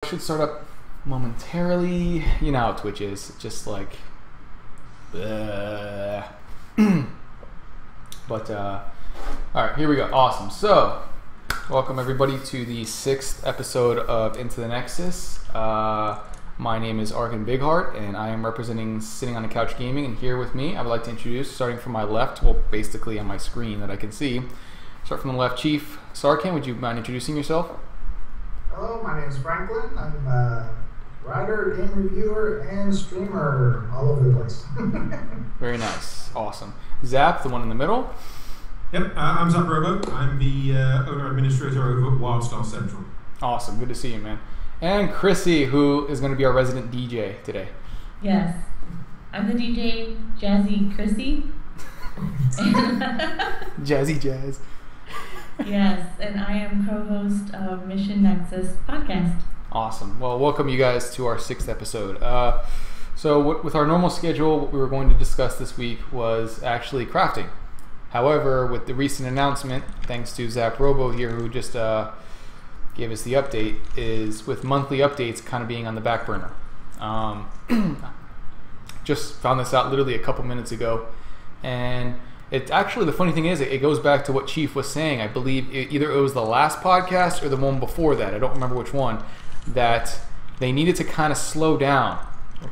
should start up momentarily. You know how Twitch is. It's just like... But, alright, here we go. Awesome. So, welcome everybody to the 6th episode of Into the Nexus. My name is Argan Bigheart, and I am representing Sitting on the Couch Gaming, and here with me, I would like to introduce, starting from my left, well, basically on my screen that I can see. Start from the left, Chief Sarkin, would you mind introducing yourself? Hello, my name is Franklin. I'm a writer, game reviewer, and streamer all over the place. Very nice. Awesome. Zap, the one in the middle. Yep, I'm Zap-robo. I'm the owner-administrator over at Wildstar Central. Awesome. Good to see you, man. And Chrissy, who is going to be our resident DJ today. Yes. I'm the DJ, Jazzy Chrissy. Jazzy Jazz. Yes, and I am co-host of Mission Nexus podcast. Awesome. Well, welcome you guys to our 6th episode. So with our normal schedule, what we were going to discuss this week was actually crafting. However, with the recent announcement, thanks to Zap-robo here, who just gave us the update, is with monthly updates kind of being on the back burner. Just found this out literally a couple minutes ago, and it actually, the funny thing is, it goes back to what Chief was saying. I believe either it was the last podcast or the one before that, I don't remember which one, that they needed to kind of slow down.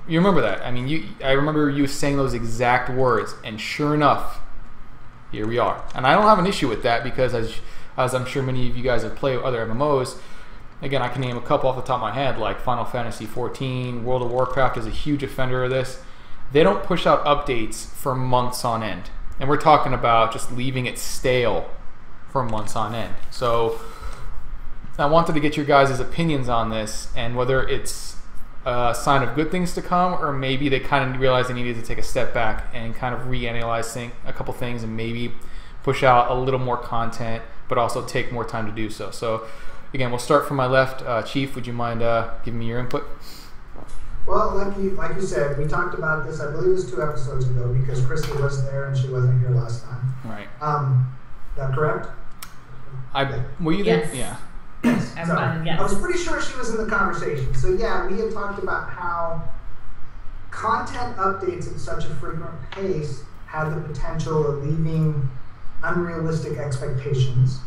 You remember that? I mean, I remember you saying those exact words, and sure enough, here we are. And I don't have an issue with that because as I'm sure many of you guys have played other MMOs, again, I can name a couple off the top of my head, like Final Fantasy XIV, World of Warcraft is a huge offender of this. They don't push out updates for months on end. And we're talking about just leaving it stale for months on end. So I wanted to get your guys' opinions on this and whether it's a sign of good things to come, or maybe they kind of realized they needed to take a step back and kind of reanalyze a couple things and maybe push out a little more content, but also take more time to do so. So again, we'll start from my left. Chief, would you mind giving me your input? Well, like you said, we talked about this, I believe it was 2 episodes ago, because Chrissy was there and she wasn't here last time. Right. Is that correct? Were you Yes. there? Yeah. Yes. Yes. I was pretty sure she was in the conversation. So yeah, we had talked about how content updates at such a frequent pace have the potential of leaving unrealistic expectations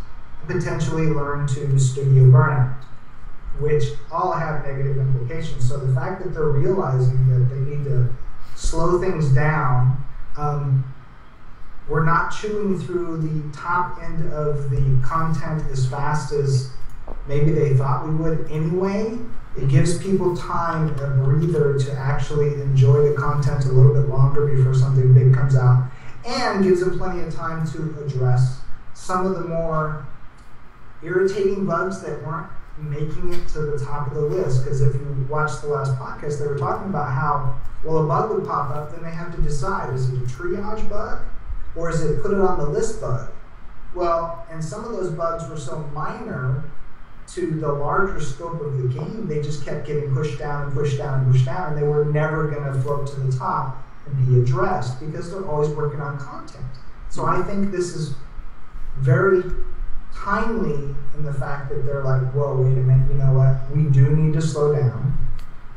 and potentially learn to studio burnout, which all have negative implications. So the fact that they're realizing that they need to slow things down, we're not chewing through the top end of the content as fast as maybe they thought we would anyway. It gives people time, a breather, to actually enjoy the content a little bit longer before something big comes out, and gives them plenty of time to address some of the more irritating bugs that weren't making it to the top of the list. Because if you watched the last podcast, they were talking about how, well, a bug would pop up, then they have to decide, is it a triage bug or is it put it on the list bug? Well, and some of those bugs were so minor to the larger scope of the game, they just kept getting pushed down and pushed down and pushed down, and they were never going to float to the top and be addressed because they're always working on content. So I think this is very timely in the fact that they're like, whoa, wait a minute, you know what? We do need to slow down.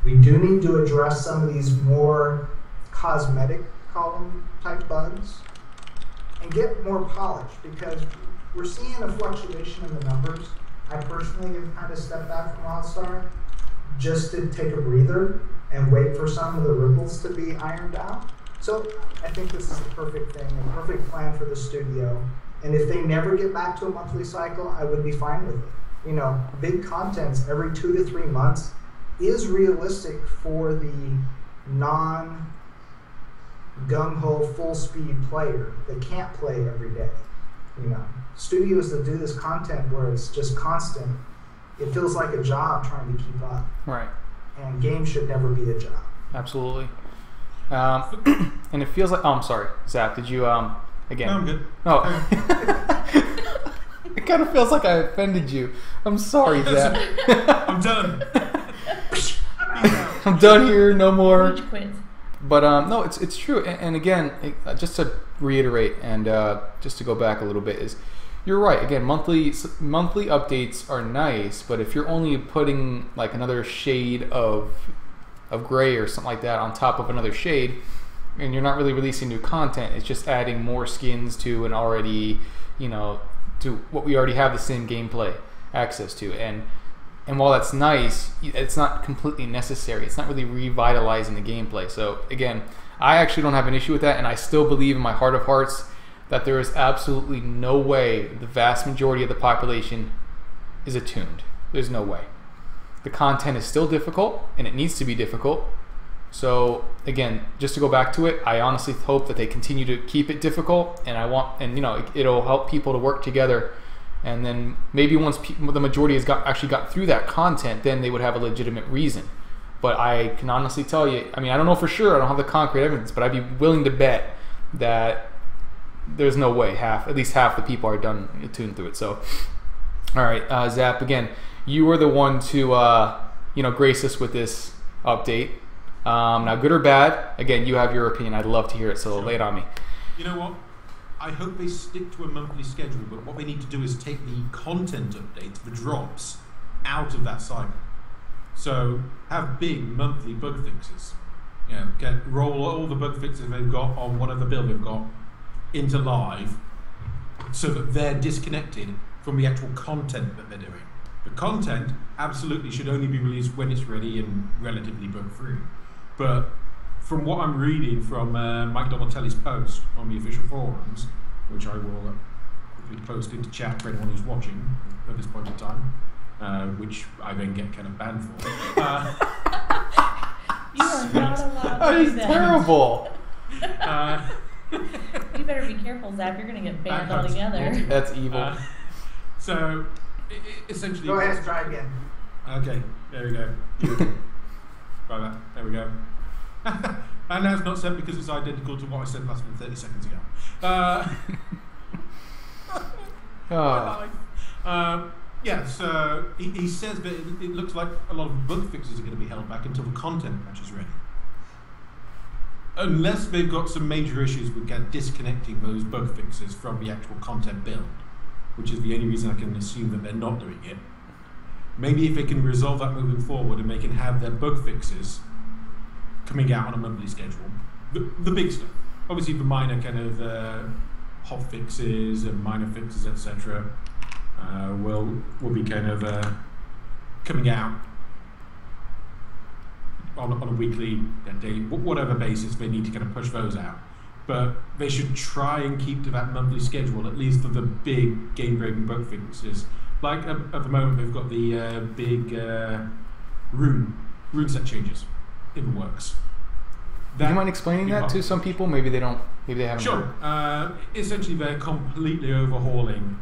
We do need to address some of these more cosmetic column type bugs and get more polished, because we're seeing a fluctuation in the numbers. I personally have kind of stepped back from Wildstar just to take a breather and wait for some of the ripples to be ironed out. So I think this is a perfect thing, a perfect plan for the studio. And if they never get back to a monthly cycle, I would be fine with it. You know, big contents every 2 to 3 months is realistic for the non-gung-ho, full-speed player that can't play every day. You know, studios that do this content where it's just constant, it feels like a job trying to keep up. Right. And games should never be a job. Absolutely. And it feels like, oh, I'm sorry, Zap, did you, again? No, I'm good. Oh. It kind of feels like I offended you. I'm sorry, Zap. I'm done. I'm done here, no more. Rage quit. But no, it's true. And again, just to reiterate and just to go back a little bit, is you're right. Again, monthly updates are nice, but if you're only putting like another shade of gray or something like that on top of another shade, and you're not really releasing new content, it's just adding more skins to an already, to what we already have the same gameplay access to. And while that's nice, it's not completely necessary. It's not really revitalizing the gameplay. So again, I actually don't have an issue with that, and I still believe in my heart of hearts that there is absolutely no way the vast majority of the population is attuned. There's no way. The content is still difficult, and it needs to be difficult. So again, just to go back to it, I honestly hope that they continue to keep it difficult, and it'll help people to work together. And then maybe once the majority has actually got through that content, then they would have a legitimate reason. But I can honestly tell you, I don't know for sure, I don't have the concrete evidence, but I'd be willing to bet that there's no way at least half the people are done attuned through it. So, all right, Zap, again, you were the one to grace us with this update. Now, good or bad, again, you have your opinion. I'd love to hear it, so lay it on me. You know what? I hope they stick to a monthly schedule, but what they need to do is take the content updates, the drops, out of that cycle. So have big monthly bug fixes. Roll all the bug fixes they've got on whatever build they've got into live, so that they're disconnected from the actual content that they're doing. The content absolutely should only be released when it's ready and relatively bug-free. But from what I'm reading from Mike Donatelli's post on the official forums, which I will quickly post into chat for anyone who's watching at this point in time, which I then get kind of banned for. You are not allowed That to is do that. terrible. You better be careful, Zap. You're going to get banned altogether. That's evil. So, essentially... Go ahead, try again. Okay, there we go. Try that. There we go. And that's not said because it's identical to what I said less than 30 seconds ago. So he says that it looks like a lot of bug fixes are going to be held back until the content patch is ready. Unless they've got some major issues with disconnecting those bug fixes from the actual content build, which is the only reason I can assume that they're not doing it. Maybe if they can resolve that moving forward and they can have their bug fixes coming out on a monthly schedule, the big stuff. Obviously the minor kind of hot fixes and minor fixes, etc. will be kind of coming out on a weekly, daily, whatever basis. They need to kind of push those out, but they should try and keep to that monthly schedule, at least for the big game-breaking bug fixes. Like at the moment, they've got the big rune set changes in the works. Do you mind explaining that to some people? Maybe they don't. Maybe they haven't. Sure. Essentially, they're completely overhauling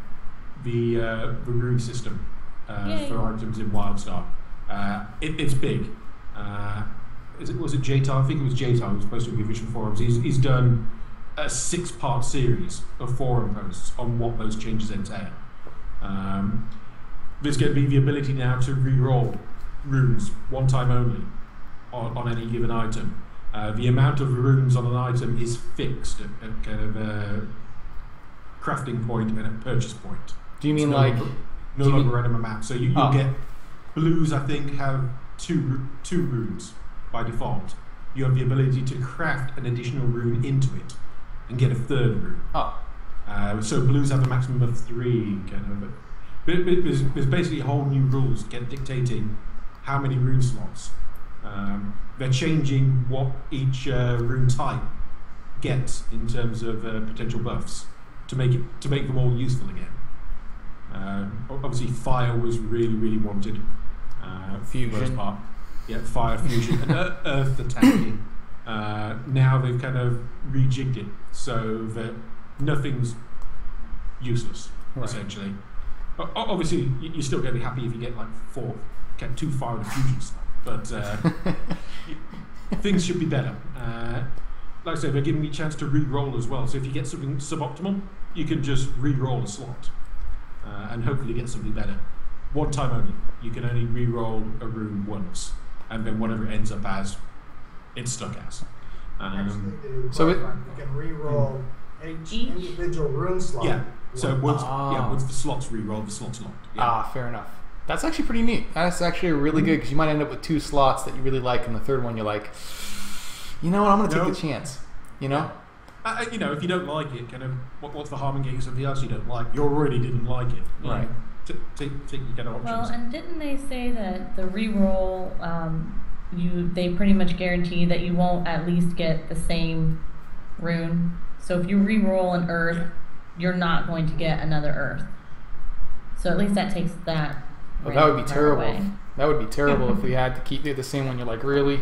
the rune system for items in Wildstar. It's big. Was it Jtar? I think it was Jtar who was supposed to be Vision Forums. He's done a 6-part series of forum posts on what those changes entail. There's going to be the ability now to re-roll runes one time only on any given item. The amount of runes on an item is fixed at kind of a crafting point and at purchase point. Do you mean no longer random amount? So you'll get blues. I think have two runes by default. You have the ability to craft an additional rune into it and get a third rune. So blues have a maximum of 3 kind of. There's basically whole new rules dictating how many rune slots. They're changing what each rune type gets in terms of potential buffs to make them all useful again. Obviously, fire was really wanted. Fusion. For the most part. Yeah, fire, fusion, and earth attacking. Now they've kind of rejigged it so that nothing's useless, essentially. Obviously, you're still going to be happy if you get like 2 fire and a fusion stuff, but things should be better. Like I say, they're giving you a chance to re-roll as well. So if you get something suboptimal, you can just re-roll a slot and hopefully get something better. One time only. You can only re-roll a rune once, and then whatever it ends up as, it's stuck as. You can re-roll each individual rune slot. Yeah. So once the slots re-roll, the slots locked. Yeah. Fair enough. That's actually pretty neat. That's actually really good because you might end up with 2 slots that you really like, and the third one you're like, you know what, I'm going to take the chance. You know? If you don't like it, kind of, what's the harm in getting something else you don't like? You already didn't like it. Right. Take your kind of options. Well, and didn't they say that the re-roll, they pretty much guarantee that you won't at least get the same rune? So if you re-roll an earth, you're not going to get another earth. So at least that takes that. Well, that would be terrible. Away. That would be terrible if we had to keep it the same one. You're like, really?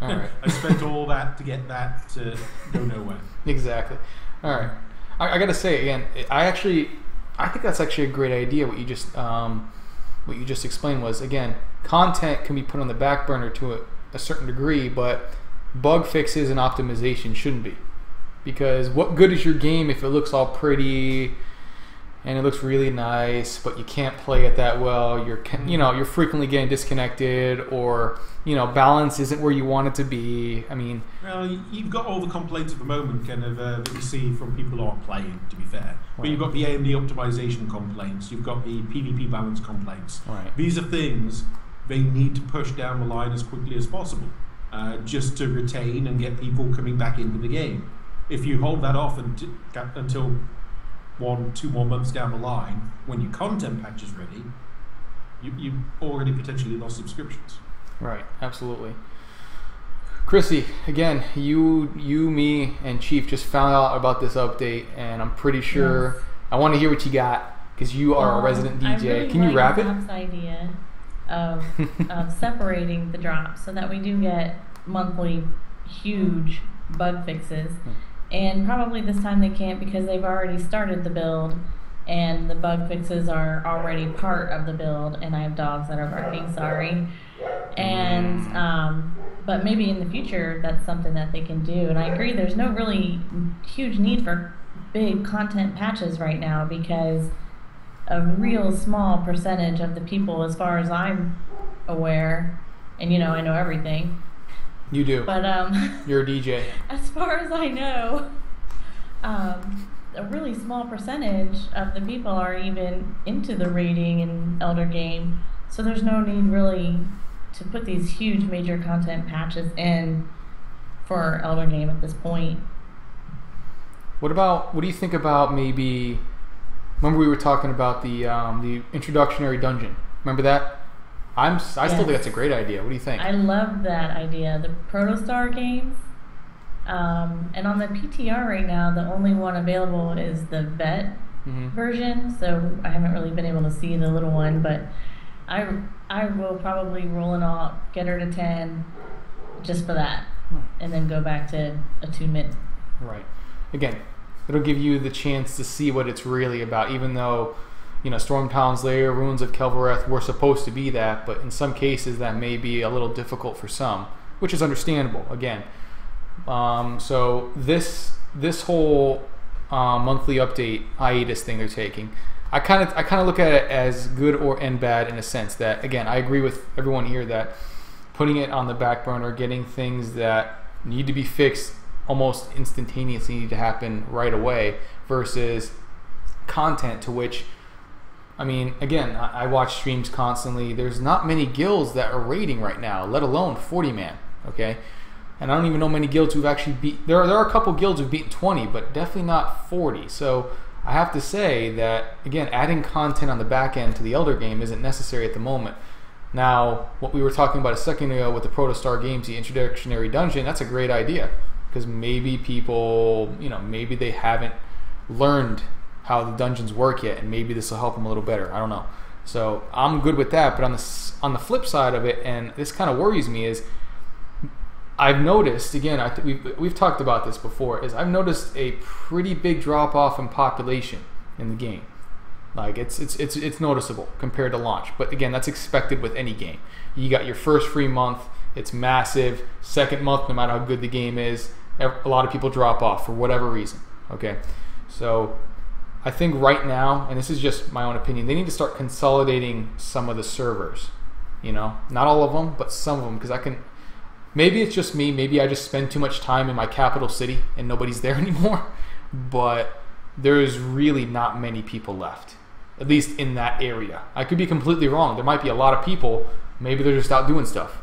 All right. I spent all that to get that to go nowhere. Exactly. All right. I got to say again, I think that's actually a great idea. What you just explained was, again, content can be put on the back burner to a certain degree, but bug fixes and optimization shouldn't be. Because what good is your game if it looks all pretty and it looks really nice, but you can't play it that well? You're frequently getting disconnected, or balance isn't where you want it to be. I mean, well, you've got all the complaints at the moment, kind of that you see from people who aren't playing. To be fair, but you've got the AMD optimization complaints. You've got the PvP balance complaints. Right. These are things they need to push down the line as quickly as possible, just to retain and get people coming back into the game. If you hold that off until 1-2 more months down the line, when your content patch is ready, you've already potentially lost subscriptions. Right, absolutely. Chrissy, again, you, me, and Chief just found out about this update, and I'm pretty sure I want to hear what you got, because you are a resident DJ. I really Can you wrap it? Zap's idea of separating the drops so that we do get monthly huge bug fixes. And probably this time they can't because they've already started the build and the bug fixes are already part of the build, and I have dogs that are barking, sorry. And but maybe in the future that's something that they can do. And I agree, there's no really huge need for big content patches right now because a real small percentage of the people, as far as I'm aware, and I know everything. You do. But you're a DJ. As far as I know, a really small percentage of the people are even into the raiding and Elder game. So there's no need really to put these huge major content patches in for Elder game at this point. What do you think about maybe? Remember we were talking about the introductory dungeon. Remember that? I still think that's a great idea. What do you think? I love that idea. The Protostar games. And on the PTR right now, the only one available is the vet version. So I haven't really been able to see the little one, but I will probably roll it off, get her to 10, just for that, and then go back to attunement. Right. Again, it'll give you the chance to see what it's really about, even though Stormtown's Lair, Ruins of Kelvareth were supposed to be that, but in some cases that may be a little difficult for some, which is understandable, again. So this whole monthly update hiatus thing they're taking, I kind of look at it as good and bad in a sense that, again, I agree with everyone here that putting it on the back burner, getting things that need to be fixed almost instantaneously need to happen right away versus content to which, I mean, again, I watch streams constantly. There's not many guilds that are raiding right now, let alone 40-man, okay? And I don't even know many guilds who've actually beat... There are a couple guilds who've beaten 20, but definitely not 40. So I have to say that, again, adding content on the back end to the Elder game isn't necessary at the moment. Now, what we were talking about a second ago with the Protostar games, the introductory dungeon, that's a great idea. Because maybe people, maybe they haven't learned how the dungeons work yet, and maybe this will help them a little better. I don't know. So I'm good with that. But on the flip side of it, and this kind of worries me, is I've noticed, again, we've talked about this before, is I've noticed a pretty big drop off in population in the game. Like it's noticeable compared to launch. But again, that's expected with any game. You got your first free month, it's massive. Second month, no matter how good the game is, a lot of people drop off for whatever reason. Okay, so I think right now, and this is just my own opinion, they need to start consolidating some of the servers. Not all of them, but some of them, because maybe it's just me, maybe I just spend too much time in my capital city and nobody's there anymore, but there's really not many people left, at least in that area. I could be completely wrong. There might be a lot of people. Maybe they're just out doing stuff.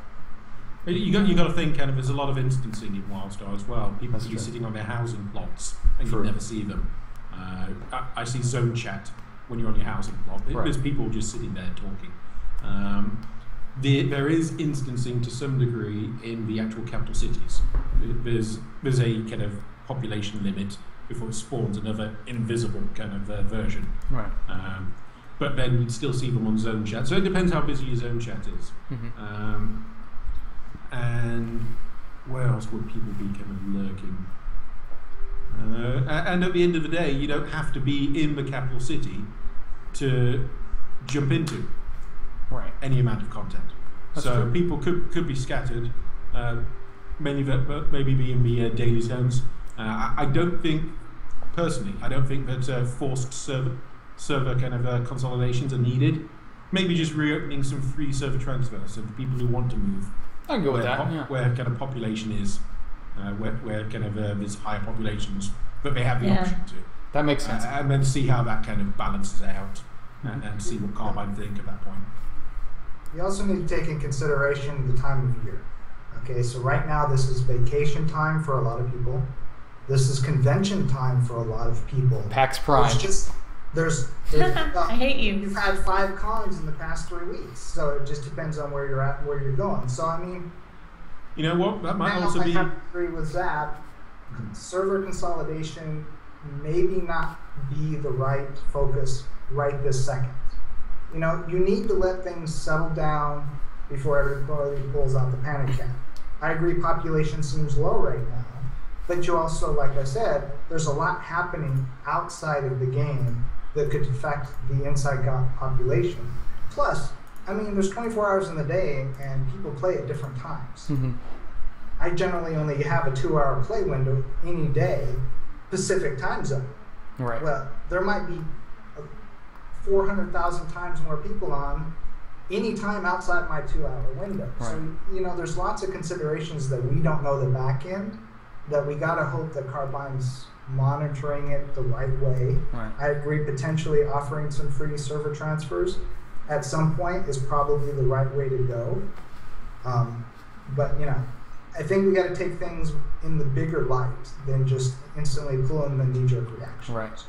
You got to think, kind of, there's a lot of instancing in Wildstar as well. People That's could be true. sitting on their housing plots and True. you never see them. I see zone chat when you're on your housing plot. Right. There's people just sitting there talking. There is instancing to some degree in the actual capital cities. There's a kind of population limit before it spawns another invisible kind of version. Right. But then you'd still see them on zone chat. So it depends how busy your zone chat is. Mm-hmm. And where else would people be kind of lurking? And at the end of the day, you don't have to be in the capital city to jump into Right. any amount of content. That's So true. people could be scattered, many that maybe be in the daily zones. I don't think, personally, that forced server kind of consolidations are needed. Maybe just reopening some free server transfers so the people who want to move. I can go with that. Yeah. Where kind of population is, where kind of there's higher populations, but they have the Yeah. option to. That makes sense. And then see how that kind of balances out, and see what Carbine think at that point. You also need to take in consideration the time of year. Okay, so right now this is vacation time for a lot of people. This is convention time for a lot of people. PAX Prime. There's I hate you. You've had 5 cons in the past 3 weeks, so it just depends on where you're at, where you're going. So I mean, You know what? That might now also I be. have to agree with Zap. Server consolidation maybe not be the right focus right this second. You know, you need to let things settle down before everybody pulls out the panic cap. I agree population seems low right now, but you also, like I said, there's a lot happening outside of the game that could affect the inside population. Plus, I mean, there's 24 hours in the day and people play at different times. Mm-hmm. I generally only have a 2-hour play window any day, Pacific time zone. Right. Well, there might be 400,000 times more people on any time outside my 2-hour window. Right. So, you know, there's lots of considerations that we don't know the back end, that we got to hope that Carbine's monitoring it the right way. Right. I agree, potentially offering some free server transfers at some point is probably the right way to go. But, you know, I think we got to take things in the bigger light than just instantly pulling the knee-jerk reaction. Right.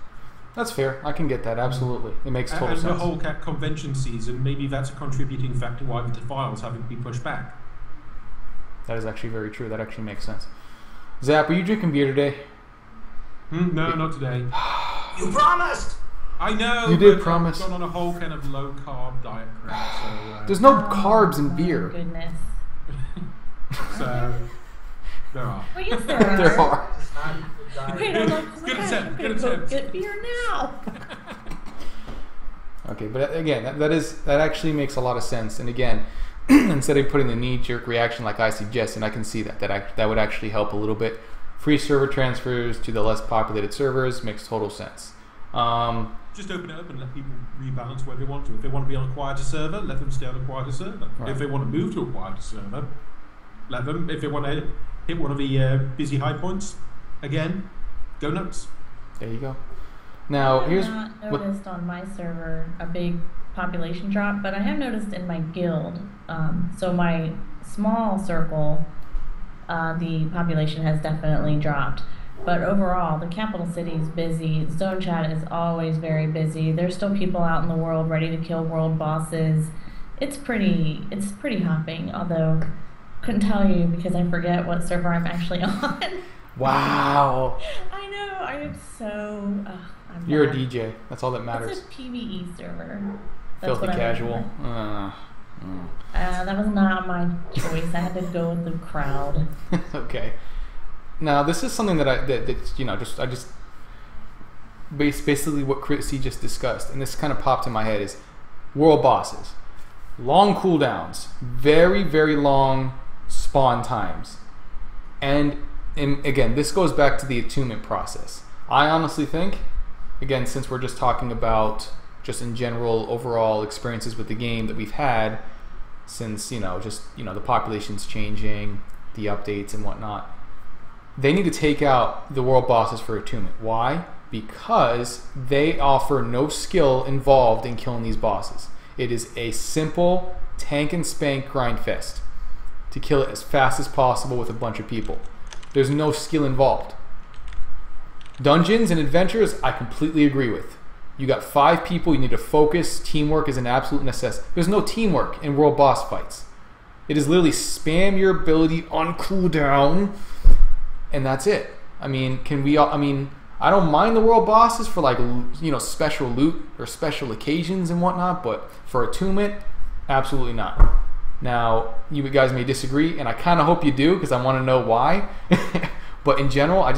That's fair. I can get that. Absolutely. It makes total And sense. the whole convention season, maybe that's a contributing factor why the files haven't been pushed back. That is actually very true. That actually makes sense. Zap, are you drinking beer today? No, not today. You promised! I know. You did but promise. I've gone on a whole kind of low carb diet crap. So, There's no carbs in Oh, beer. goodness. so there are. Well, yes, there are. There are. It's not even a diet. Wait, I'm like, oh my Good gosh, attempt, I'm good gonna go attempt. get beer now. Okay, but again, that actually makes a lot of sense. And again, instead of putting the knee-jerk reaction like I suggested, I can see that would actually help a little bit. Free server transfers to the less populated servers makes total sense. Just open it up and let people rebalance where they want to. If they want to be on a quieter server, let them stay on a quieter server. Right. If they want to move to a quieter server, let them. If they want to hit one of the busy high points, again, go nuts. There you go. Now I here's have not what. noticed on my server a big population drop, but I have noticed in my guild. So my small circle, the population has definitely dropped. But overall, the capital city is busy. Zone chat is always very busy. There's still people out in the world ready to kill world bosses. It's pretty hopping. Although, couldn't tell you because I forget what server I'm actually on. Wow. I know. I am so. I'm You're a bad. DJ. That's all that matters. It's a PvE server. That's Filthy what I casual. remember. That was not my choice. I had to go with the crowd. Okay. Now this is something that you know I just basically what Chrissy just discussed, and this kind of popped in my head is world bosses, long cooldowns, very very long spawn times, and again this goes back to the attunement process. I honestly think, again, since we're just talking about just in general overall experiences with the game that we've had since the population's changing, the updates and whatnot, they need to take out the world bosses for attunement. Why? because they offer no skill involved in killing these bosses. It is a simple tank and spank grind fest to kill it as fast as possible with a bunch of people. There's no skill involved. Dungeons and adventures, I completely agree with. You got 5 people, you need to focus. Teamwork is an absolute necessity. There's no teamwork in world boss fights. It is literally spam your ability on cooldown, and that's it. I mean, I don't mind the world bosses for like, special loot or special occasions and whatnot, but for attunement, absolutely not. Now, you guys may disagree, and I kind of hope you do because I want to know why. But in general, I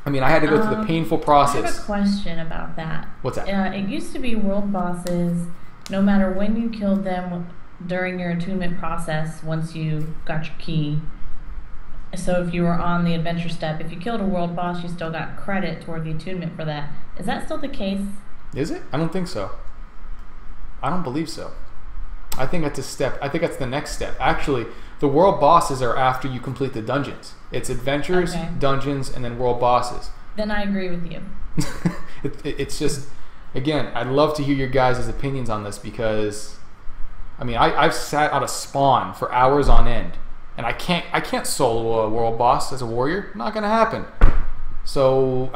had to go through the painful process. I have a question about that. What's that? It used to be world bosses, no matter when you killed them during your attunement process, once you got your key. So if you were on the adventure step, if you killed a world boss, you still got credit toward the attunement for that. Is that still the case? Is it? I don't think so. I don't believe so. I think that's a step. I think that's the next step. Actually, the world bosses are after you complete the dungeons. It's adventures, okay, dungeons, and then world bosses. Then I agree with you. It's just, again, I'd love to hear your guys' opinions on this because, I've sat out a spawn for hours on end. And I can't solo a world boss as a warrior. Not gonna happen. So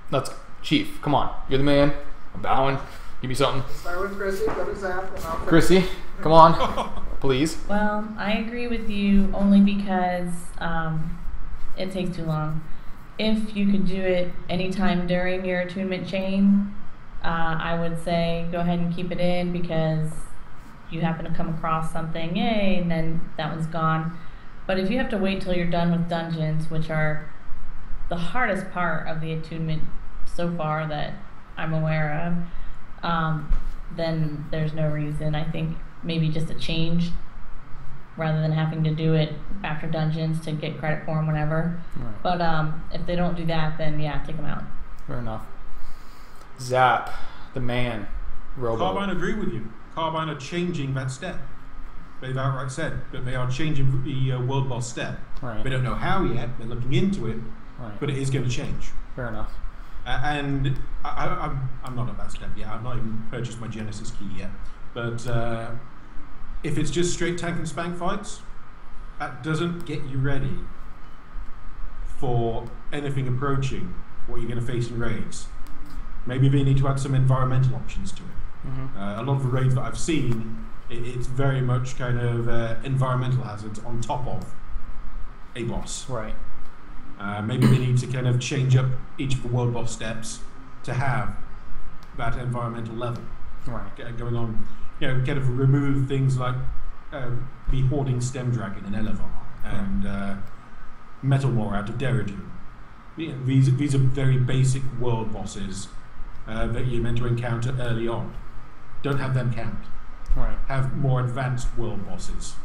let's Chief. Come on, you're the man. I'm bowing. Give me something. Start with Chrissy. Go to Zap, and I'll. Chrissy, come on, please. Well, I agree with you only because it takes too long. If you could do it anytime during your attunement chain, I would say go ahead and keep it in because you happen to come across something, yay, and then that one's gone. But if you have to wait till you're done with dungeons, which are the hardest part of the attunement so far that I'm aware of, then there's no reason. I think maybe just a change rather than having to do it after dungeons to get credit for them whenever. Right. But if they don't do that, then yeah, take them out. Fair enough. Zap, the man, Robo. Carbine agree with you. Carbine are changing that step. They've outright said that they are changing the world boss step. Right. They don't know how yet. They're looking into it, Right. but it is going to change. Fair enough. And I'm not at that step yet. I've not even purchased my Genesis key yet. But if it's just straight tank and spank fights, that doesn't get you ready for anything approaching what you're going to face in raids. Maybe they need to add some environmental options to it. Mm-hmm. A lot of the raids that I've seen, it's very much kind of environmental hazards on top of a boss. Right. Maybe they need to kind of change up each of the world boss steps to have that environmental level going on. Kind of remove things like the Hoarding Stem Dragon in Elevar and Metal War out of Derridune. These are very basic world bosses that you're meant to encounter early on. Don't have them count. Right. Have more advanced world bosses,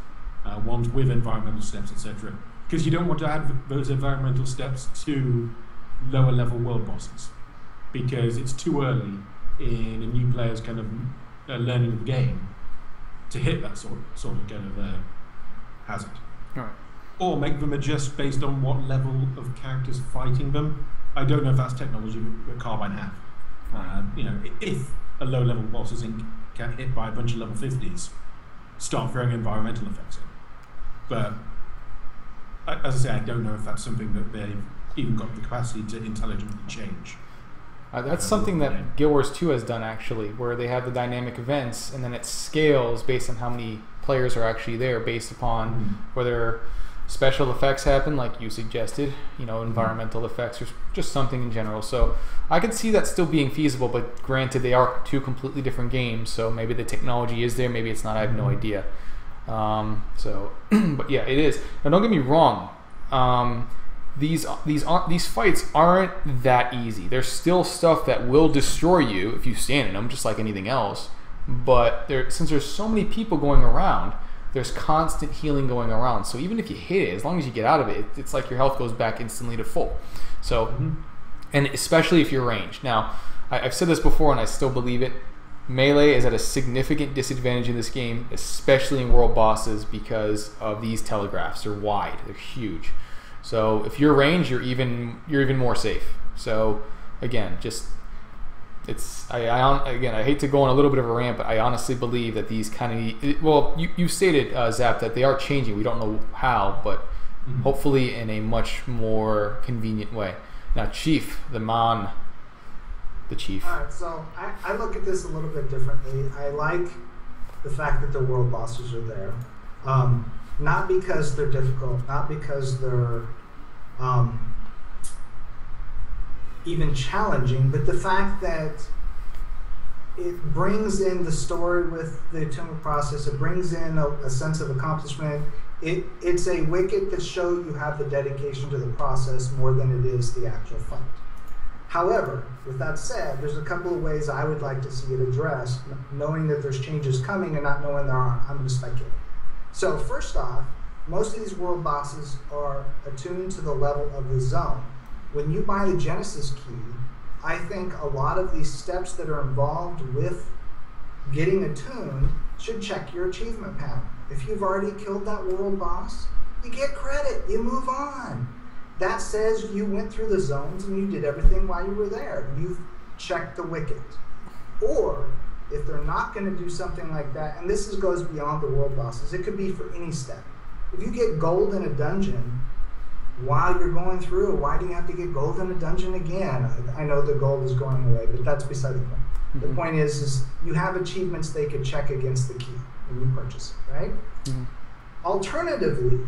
ones with environmental steps, etc. Because you don't want to add those environmental steps to lower level world bosses, because it's too early in a new player's kind of learning of the game to hit that sort of kind of hazard. Right. Or make them adjust based on what level of characters fighting them. I don't know if that's technology that Carbine have. If a low level boss is hit by a bunch of level 50s, start throwing environmental effects in. But as I say, I don't know if that's something that they've even got the capacity to intelligently change. That's something that Guild Wars 2 has done, actually, where they have the dynamic events and then it scales based on how many players are actually there, based upon whether special effects happen, like you suggested, environmental effects, or just something in general. So I could see that still being feasible, but granted, they are two completely different games, so maybe the technology is there, maybe it's not, I have no idea. But yeah, it is. Now, don't get me wrong. These fights aren't that easy. There's still stuff that will destroy you if you stand in them, just like anything else. But since there's so many people going around, there's constant healing going around. So even if you hit it, as long as you get out of it, it's like your health goes back instantly to full. So, and especially if you're ranged. Now, I've said this before, and I still believe it. Melee is at a significant disadvantage in this game, especially in world bosses, because of these telegraphs. They're wide. They're huge. So if you're ranged, you're even more safe. So again, just it's again, I hate to go on a little bit of a rant, but I honestly believe that these kind of, well, you stated, Zap, that they are changing. We don't know how, but hopefully in a much more convenient way. Now, Chief, the Chief. All right, so I look at this a little bit differently. I like the fact that the world bosses are there. Not because they're difficult, not because they're even challenging, but the fact that it brings in the story with the attunement process, it brings in a sense of accomplishment. It's a wicket that shows you have the dedication to the process more than it is the actual fight. However, with that said, there's a couple of ways I would like to see it addressed, knowing that there's changes coming and not knowing there aren't. I'm going to speculate. So first off, most of these world bosses are attuned to the level of the zone. When you buy the Genesis key, I think a lot of these steps that are involved with getting attuned should check your achievement pattern. If you've already killed that world boss, you get credit, you move on. That says you went through the zones and you did everything while you were there. You've checked the wicket. Or if they're not going to do something like that, and this goes beyond the world bosses, it could be for any step. If you get gold in a dungeon while you're going through, why do you have to get gold in a dungeon again? I know the gold is going away, but that's beside the point. The point is you have achievements they could check against the key when you purchase it, right? Alternatively,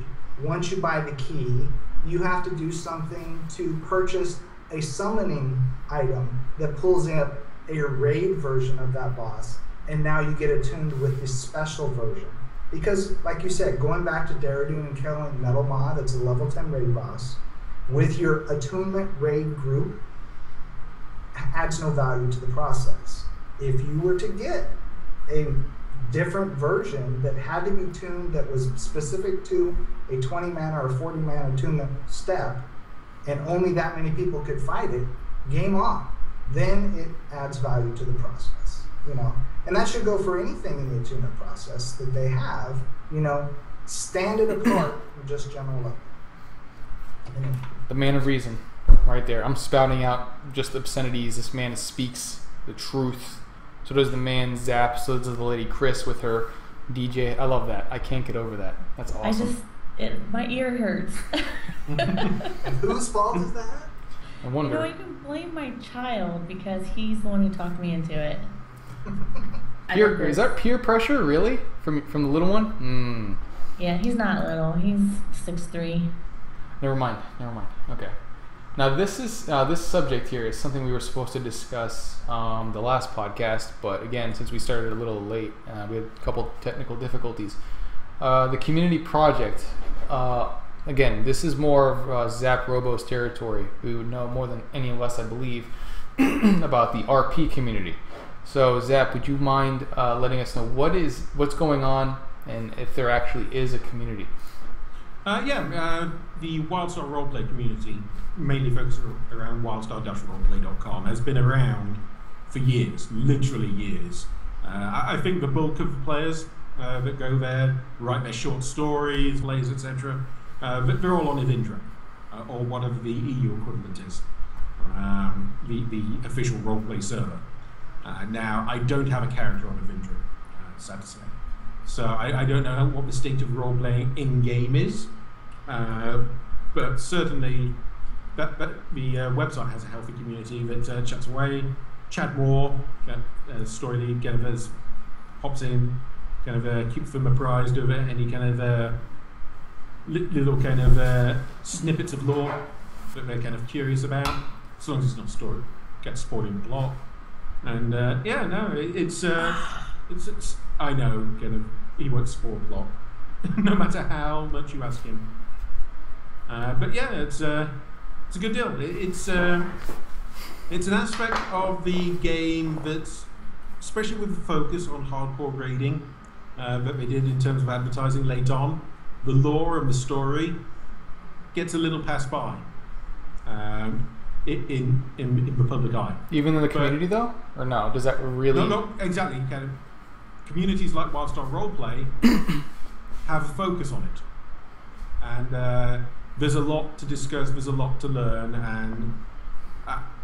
once you buy the key, you have to do something to purchase a summoning item that pulls up a raid version of that boss, and now you get attuned with the special version. Because, like you said, going back to Daradun and killing Metal Ma, that's a level 10 raid boss, with your attunement raid group, adds no value to the process. If you were to get a different version that had to be tuned, that was specific to a 20 mana or 40 mana attunement step, and only that many people could fight it, game on. Then it adds value to the process, you know. And that should go for anything in the attunement process that they have, you know, stand it apart from just general level. The man of reason, right there. I'm spouting out just obscenities. This man speaks the truth. So does the man Zap. So does the lady Chris with her DJ. I love that. I can't get over that. That's awesome. My ear hurts. And whose fault is that? I wonder. You know, you can blame my child because he's the one who talked me into it. Is that peer pressure, really? From the little one? Yeah, he's not little. He's 6'3". Never mind. Okay. Now this subject here is something we were supposed to discuss the last podcast, but again, since we started a little late, we had a couple technical difficulties. The community project. Again, this is more of Zap-robo's territory. We would know more than any of us, I believe, about the RP community. So, Zap, would you mind letting us know what's going on and if there actually is a community? The Wildstar roleplay community, mainly focused around wildstar-roleplay.com, has been around for years, literally years. I think the bulk of the players that go there write their short stories, plays, etc. They're all on Evindra, or one of the EU equivalent is, the official roleplay server. Now, I don't have a character on Evindra, sad to say. So I don't know what the state of roleplaying in-game is, but certainly the website has a healthy community that chats away. Chad Moore, story lead, kind of hops in, kind of keeps them apprised of any kind of little kind of snippets of lore that they're kind of curious about, as long as it's not story, gets spoiled in the plot. And it's I know, kind of, he won't spoil plot, no matter how much you ask him. But yeah, it's a good deal. It's an aspect of the game that's, especially with the focus on hardcore grading that they did in terms of advertising late on, the lore and the story gets a little passed by in the public eye. Even in the community, though? Or no? Does that really... No, exactly. Kind of communities like Wildstar Roleplay have a focus on it. And there's a lot to discuss, there's a lot to learn, and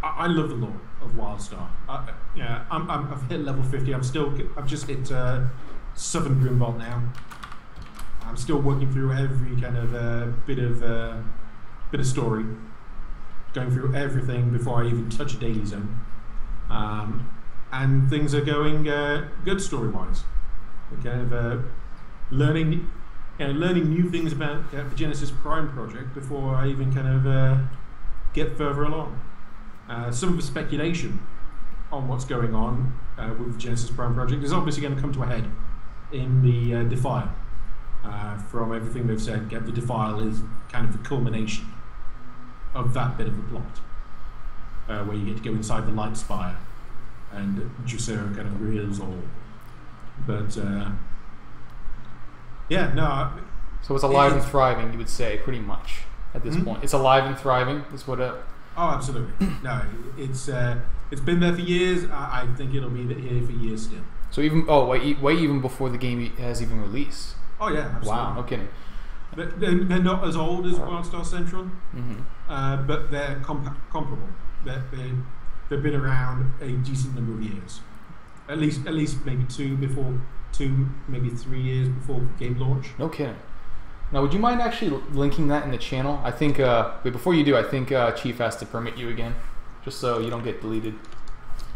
I love the lore of Wildstar. I've hit level 50. I've just hit Southern Grimvault now. I'm still working through every kind of bit of story, going through everything before I even touch a daily zone. And things are going good story-wise. Kind of learning new things about the Genesis Prime project before I even kind of get further along. Some of the speculation on what's going on with the Genesis Prime project is obviously going to come to a head in the Defile. From everything they've said, the Defile is kind of the culmination of that bit of the plot, where you get to go inside the Light Spire and Drusera kind of reveals all. But So it's alive and thriving, you would say, pretty much at this point. It's alive and thriving. Is what a. Oh, absolutely. No, it's been there for years. I think it'll be here for years still. So even way even before the game has even released. Oh yeah, absolutely. Wow, no kidding. They're not as old as Wildstar Central, but they're comparable. They've been around a decent number of years. At least maybe maybe 3 years before game launch. No kidding. Now, would you mind actually linking that in the channel? I think, but before you do, I think Chief has to permit you again, just so you don't get deleted.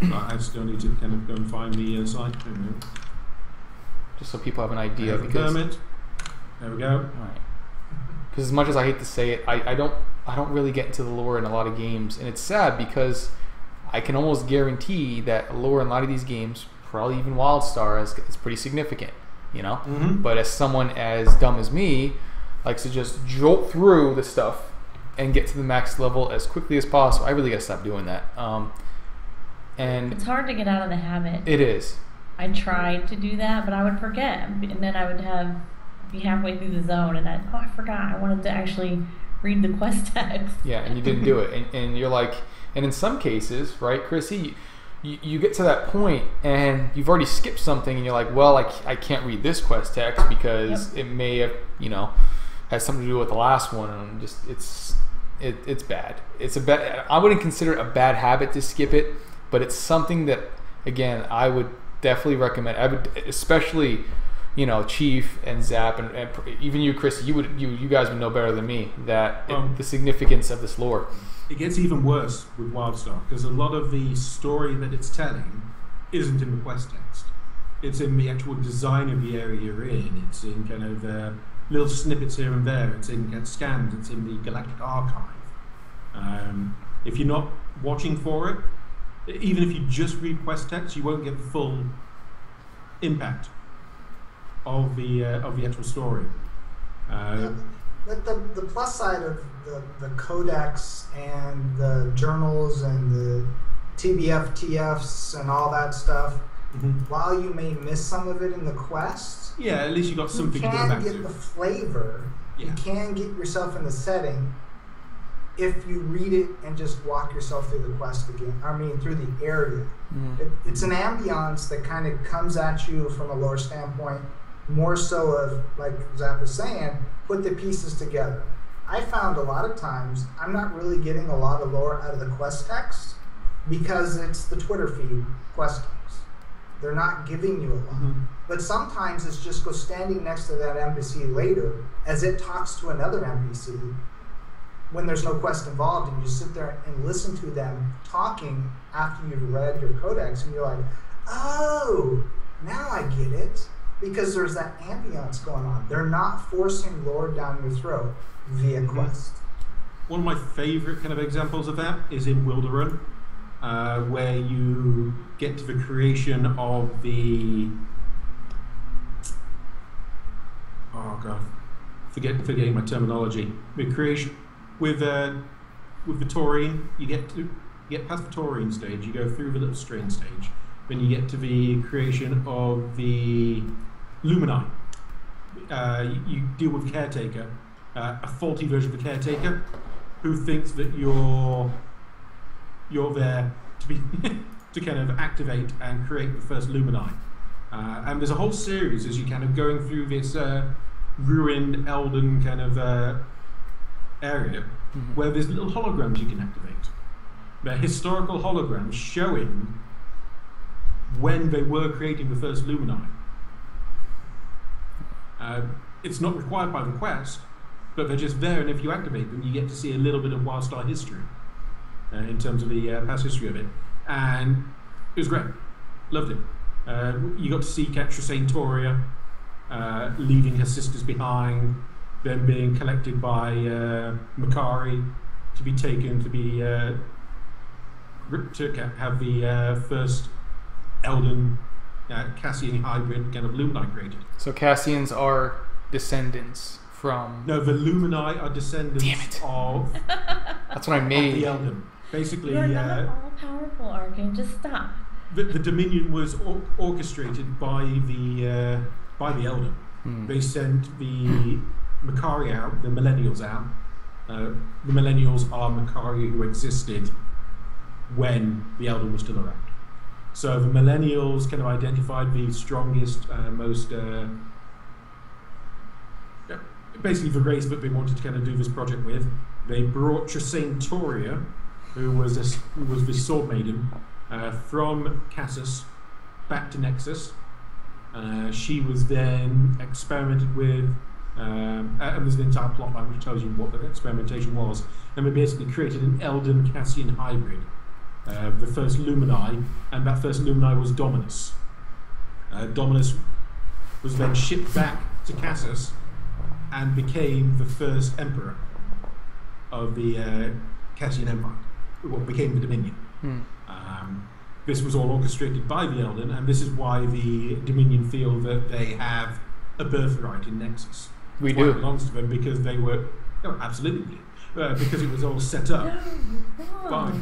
I still need to kind of go and find the site. Just so people have an idea. Because permit. There we go. All right. Because as much as I hate to say it, I don't really get into the lore in a lot of games, and it's sad because I can almost guarantee that lore in a lot of these games, probably even Wildstar, is pretty significant. You know, but as someone as dumb as me likes to just jolt through the stuff and get to the max level as quickly as possible, I really gotta stop doing that. And it's hard to get out of the habit. It is. I tried to do that, but I would forget, and then I would be halfway through the zone, and I forgot. I wanted to actually read the quest text. Yeah, and you didn't do it, and you're like, and in some cases, right, Chrissy, you get to that point and you've already skipped something, and you're like, well, I can't read this quest text because it may have, has something to do with the last one, and just it's bad. It's a bad. I wouldn't consider it a bad habit to skip it, but it's something that, again, I would definitely recommend. I would, especially, Chief and Zap and even you, Chris, you guys would know better than me that the significance of this lore. It gets even worse with Wildstar because a lot of the story that it's telling isn't in the quest text. It's in the actual design of the area you're in. It's in kind of little snippets here and there. It's in scans. It's in the Galactic Archive. If you're not watching for it, even if you just read quest text, you won't get the full impact of the actual story. But the plus side of the codex and the journals and the TBF-TFs and all that stuff, while you may miss some of it in the quest, at least you got something to go back to. You can get the flavor. You can get yourself in the setting if you read it and just walk yourself through the quest again. Through the area. It's an ambiance that kind of comes at you from a lore standpoint, more so of, like Zap was saying, put the pieces together. I found a lot of times I'm not really getting a lot of lore out of the quest text because it's the Twitter feed quest text. They're not giving you a lot. But sometimes it's just go standing next to that NPC later as it talks to another NPC when there's no quest involved, and you sit there and listen to them talking after you've read your codex, and you're like, oh, now I get it. Because there's that ambiance going on. They're not forcing lore down your throat via quest. One of my favorite kind of examples of that is in Wilderrun, where you get to the creation of the... Oh god, forgetting my terminology. The creation with the Taurine, you get past the Taurine stage, you go through the little strain stage, then you get to the creation of the Lumini. You deal with Caretaker, a faulty version of the Caretaker, who thinks that you're there to be to kind of activate and create the first Lumini. And there's a whole series as you're kind of going through this ruined Elden kind of area where there's little holograms you can activate. They're historical holograms showing when they were creating the first Lumini. It's not required by the quest, but they're just there, and if you activate them, you get to see a little bit of Wildstar history in terms of the past history of it. And it was great. Loved it. You got to see Tressaine Toria leaving her sisters behind, then being collected by Makari to be taken to be to have the first Elden Cassian hybrid kind of Lumini created. So Cassians are descendants from... No, the Lumini are descendants of... That's what I made. Of the Elden. Basically... You're not all-powerful, Arcane. Just stop. The Dominion was orchestrated by the Elden. They sent the Makari out, the Millennials out. The Millennials are Makari who existed when the Elden was still around. So the Millennials kind of identified the strongest, most... basically the race that they wanted to kind of do this project with. They brought Tressaine Toria, who was the Sword Maiden, from Cassus back to Nexus. She was then experimented with, and there's an entire plotline which tells you what the experimentation was. And they basically created an Elden Cassian hybrid, the first Lumini, and that first Lumini was Dominus. Dominus was then shipped back to Cassus and became the first emperor of the Cassian Empire, what became the Dominion. This was all orchestrated by the Elden, and this is why the Dominion feel that they have a birthright in Nexus. We do. It belongs to them because they were... No, absolutely. Because it was all set up by...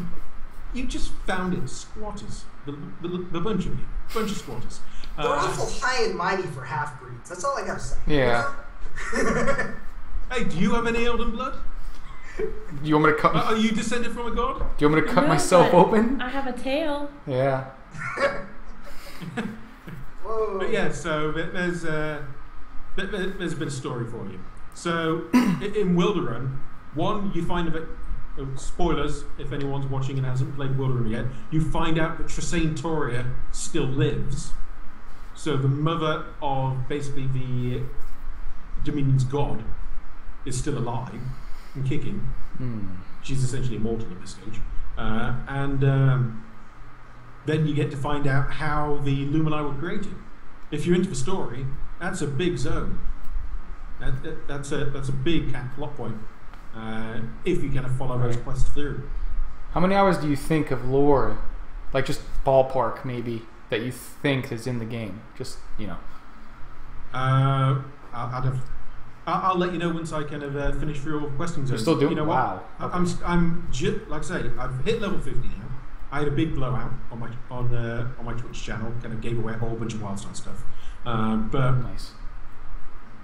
You just found it, squatters. The bunch of you. Bunch of squatters. They're awful high and mighty for half-breeds. That's all I gotta say. Yeah. Hey, do you have any Elden blood? You want me to cut? Are you descended from a god? Do you want me to cut No, myself but open? I have a tail. Yeah. Whoa. But yeah, so there's a bit of story for you. So in Wilderrun, one, you find a bit... spoilers, if anyone's watching and hasn't played Wilderrun yet, you find out that Tressaine Toria still lives. So the mother of basically the Dominion's god is still alive and kicking. She's essentially immortal at this stage. And then you get to find out how the Lumini were created. If you're into the story, that's a big zone. That's a big plot point. If you kind of follow those quests through. How many hours do you think of lore, like just ballpark maybe, that you think is in the game? Just, you know. I'll let you know once I kind of finish through all the questions. You're still doing? You know wow. What? I'm like I say, I've hit level 50 now. I had a big blowout on my Twitch channel, kind of gave away a whole bunch of Wildstar stuff. But nice.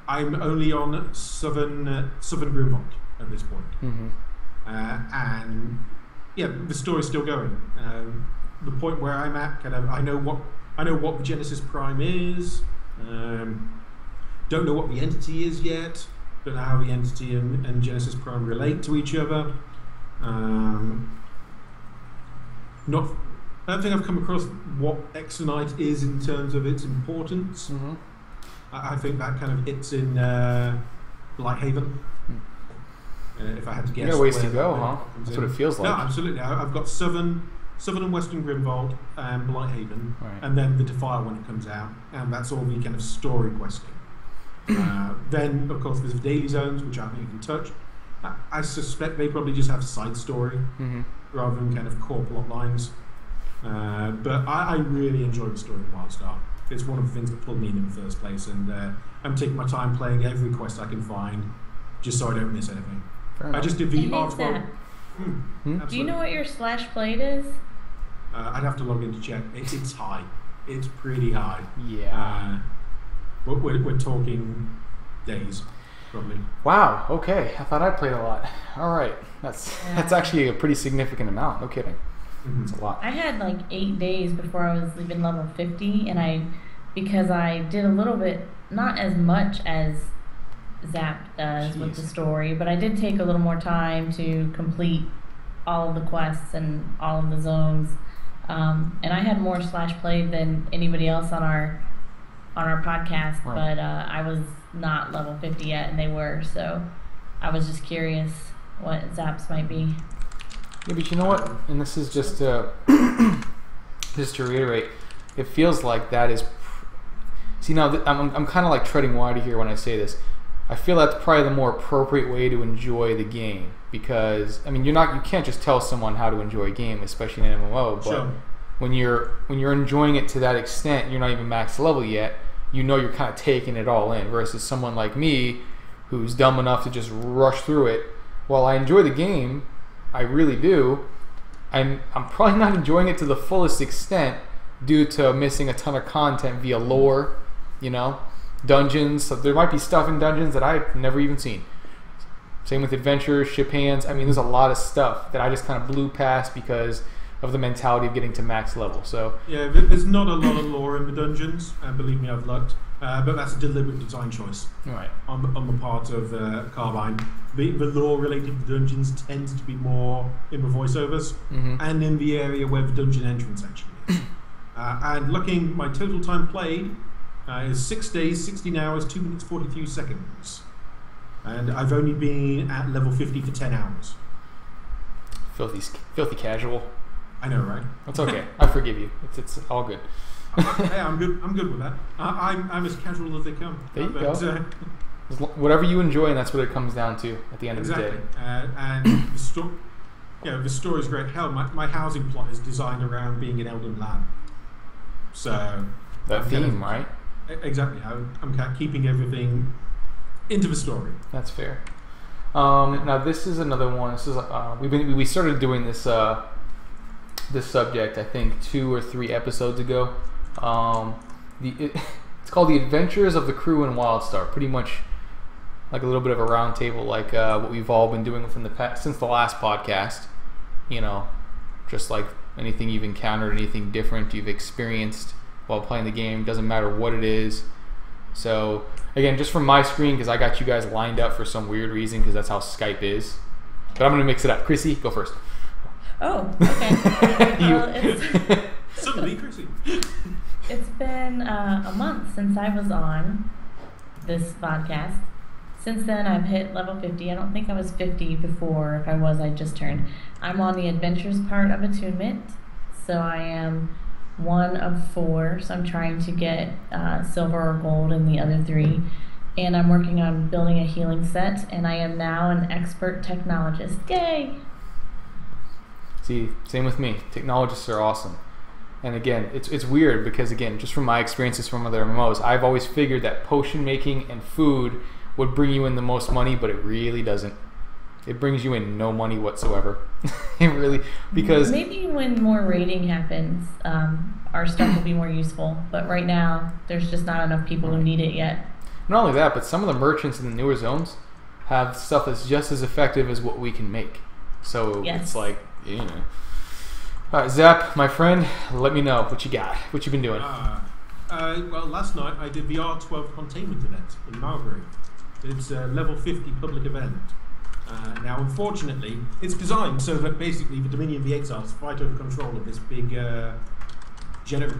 I'm only on Southern Grimvault at this point. And yeah, the story's still going. The point where I'm at, kind of, I know what the Genesis Prime is. Don't know what the entity is yet. Don't know how the entity and Genesis Prime relate to each other. I don't think I've come across what Exonite is in terms of its importance. I think that kind of hits in Blighthaven. If I had to guess. You got a ways to go, huh? That's what it feels like. No, absolutely. I've got Southern and Western Grimvault and Blighthaven, right. And then the Defile when it comes out, and that's all the kind of story questing. Then, of course, there's the daily zones, which I haven't even touched. I suspect they probably just have side story rather than kind of core plot lines. But I really enjoy the story of Wildstar. It's one of the things that pulled me in the first place, and I'm taking my time playing every quest I can find, just so I don't miss anything. I just did the art world. Do you know what your /plate is? I'd have to log in to check. It's high. It's pretty high. Yeah. We're talking days, probably. Wow. Okay. I thought I played a lot. All right. That's actually a pretty significant amount. No kidding. It's a lot. I had like 8 days before I was even level 50, and because I did a little bit, not as much as Zap does with the story, but I did take a little more time to complete all of the quests and all of the zones. And I had more slash play than anybody else on our podcast, Right. but I was not level 50 yet, and they were. So I was just curious what Zaps might be. Yeah, but you know what? And this is just to reiterate, it feels like that is. See, now I'm kind of like treading water here when I say this. I feel that's probably the more appropriate way to enjoy the game, because I mean you can't just tell someone how to enjoy a game, especially in an MMO. But Sure. when you're enjoying it to that extent, you're not even max level yet. You know you're kind of taking it all in. Versus someone like me, who's dumb enough to just rush through it. While I enjoy the game, I really do. I'm probably not enjoying it to the fullest extent due to missing a ton of content via lore, dungeons. So there might be stuff in dungeons that I've never even seen. Same with adventures, ship hands. I mean, there's a lot of stuff that I just kind of blew past because of the mentality of getting to max level. So Yeah, there's not a lot of lore in the dungeons, and believe me, I've looked. But that's a deliberate design choice right. on the part of Carbine. The lore related to dungeons tends to be more in the voiceovers and in the area where the dungeon entrance actually is. And looking, my total time played is 6 days, 16 hours, 2 minutes, 42 seconds. And I've only been at level 50 for 10 hours. Filthy casual. I know, right? That's okay. I forgive you. It's all good. Hey, I'm good with that. I'm as casual as they come. There you go. Whatever you enjoy, and that's what it comes down to at the end Exactly. of the day. And the story's great. Hell, my housing plot is designed around being an elden lad. So That theme, right? Exactly. I'm kind of keeping everything into the story. That's fair. Now this is another one. This is we started doing this this subject I think 2 or 3 episodes ago. It's called The Adventures of the Crew in Wildstar. Pretty much like a little bit of a round table, like what we've all been doing within the past since the last podcast. Just like anything you've encountered, anything different you've experienced while playing the game. Doesn't matter what it is. So again, just from my screen, because I got you guys lined up for some weird reason, because that's how Skype is. But I'm gonna mix it up. Chrissy, go first. Oh, okay. Suddenly, Chrissy. It's been a month since I was on this podcast. Since then, I've hit level 50. I don't think I was 50 before. If I was, I just turned. I'm on the adventures part of attunement. So I am 1 of 4. So I'm trying to get silver or gold in the other 3. And I'm working on building a healing set. And I am now an expert technologist. Yay! See, same with me. Technologists are awesome. And again, it's weird because, again, just from my experiences from other MMOs, I've always figured that potion making and food would bring you in the most money, but it really doesn't. It brings you in no money whatsoever. It really, because... Maybe when more raiding happens, our stuff will be more useful. But right now, there's just not enough people who need it yet. Not only that, but some of the merchants in the newer zones have stuff that's just as effective as what we can make. So Yes. It's like, All right, Zap, my friend, let me know what you got. What you been doing? Well, last night I did the R12 containment event in Marbury. It's a level 50 public event. Now, unfortunately, it's designed so that basically the Dominion of the Exiles fight over control of this big generator.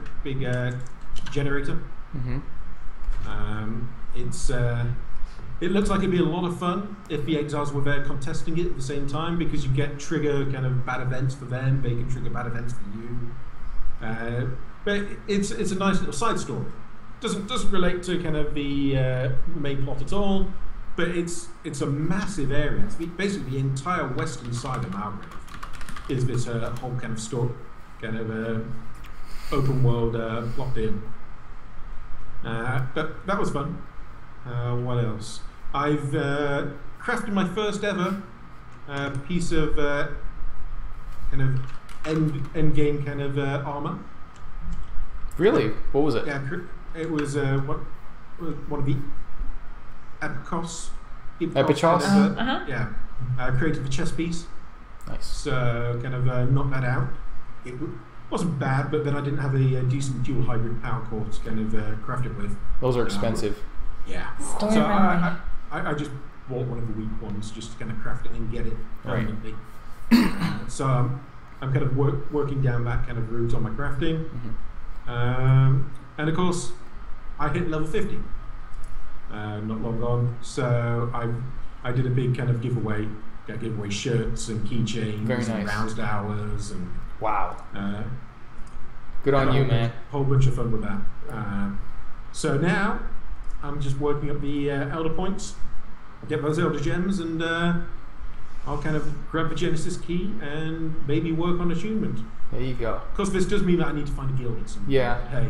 It looks like it'd be a lot of fun if the Exiles were there contesting it at the same time, because you get trigger kind of bad events for them, they can trigger bad events for you. But it's a nice little side story. Doesn't relate to kind of the main plot at all, but it's a massive area. It's basically the entire western side of Marbury is this whole kind of story, kind of open world plot in. But that was fun. What else? I've crafted my first ever piece of kind of end game kind of armor. Really? What was it? Yeah, it was one of the Epicos. Epicos? Yeah, created the chess piece. Nice. So kind of knocked that out. It wasn't bad, but then I didn't have a decent dual hybrid power core to kind of craft it with. Those are expensive. Yeah. Story So friendly. I just bought one of the weak ones just to kind of craft it and get it permanently. So I'm kind of working down that kind of route on my crafting. And of course, I hit level 50 not long gone. So I did a big kind of giveaway. I gave away shirts and keychains and roused hours and wow. Good on you, man. A whole bunch of fun with that. So now I'm just working up the Elder points. I'll get those Elder gems and I'll kind of grab the Genesis key and maybe work on attunement. There you go. Of course, this does mean that I need to find a guild. Yeah. Hey,